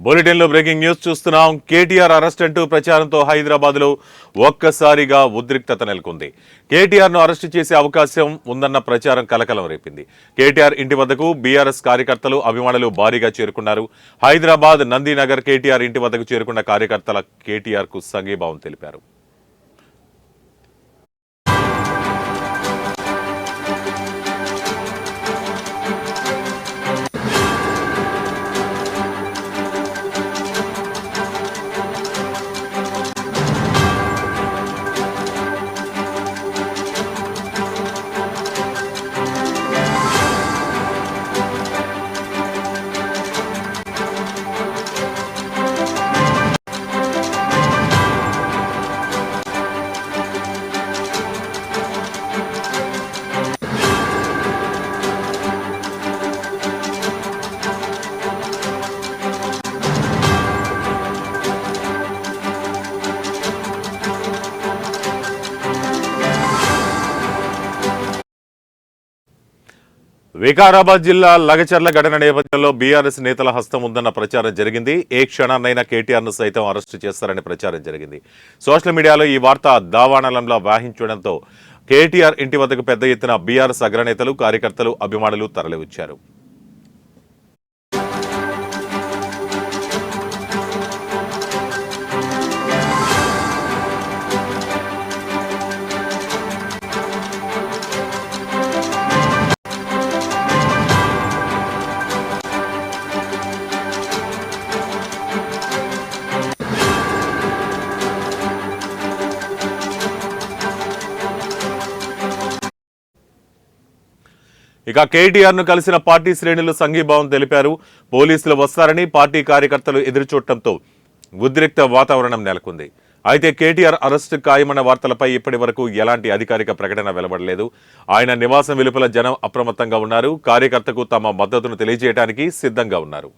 Bulletin లో breaking news చూస్తున్నాం. KTR arrest అంటూ ప్రచారంతో హైదరాబాద్ లో ఒక్కసారిగా ఉద్రిక్తత నెలకొంది. కేటీఆర్ ను అరెస్ట్ చేసే అవకాశం ఉందన్న ప్రచారం కలకలం రేపింది. కేటీఆర్ ఇంటి వద్దకు బీఆర్ఎస్ కార్యకర్తలు అభిమానులు భారీగా చేరుకున్నారు. హైదరాబాద్ నందీనగర్ కేటీఆర్ ఇంటి వద్దకు చేరుకున్న కార్యకర్తల కేటీఆర్ కు సంఘీభావం తెలిపారు. వికారాబాద్ జిల్లా లగచర్ల ఘటన నేపథ్యంలో బీఆర్ఎస్ నేతల హస్తం ఉందన్న ప్రచారం జరిగింది. ఏ క్షణాన్నైనా కేటీఆర్ ను సైతం అరెస్టు చేస్తారని ప్రచారం జరిగింది. సోషల్ మీడియాలో ఈ వార్త దావానలంలో వాహించడంతో కేటీఆర్ ఇంటి వద్దకు పెద్ద ఎత్తున బీఆర్ఎస్ అగ్రనేతలు, కార్యకర్తలు, అభిమానులు తరలివచ్చారు. ఇక కేటీఆర్ ను కలిసిన పార్టీ శ్రేణులు సంఘీభావం తెలిపారు. పోలీసులు వస్తారని పార్టీ కార్యకర్తలు ఎదురుచూడటంతో ఉద్రిక్త వాతావరణం నెలకొంది. అయితే కేటీఆర్ అరెస్టు ఖాయమన్న వార్తలపై ఇప్పటి వరకు ఎలాంటి అధికారిక ప్రకటన వెలువడలేదు. ఆయన నివాసం వెలుపల జనం అప్రమత్తంగా ఉన్నారు. కార్యకర్తకు తమ మద్దతును తెలియజేయడానికి సిద్ధంగా ఉన్నారు.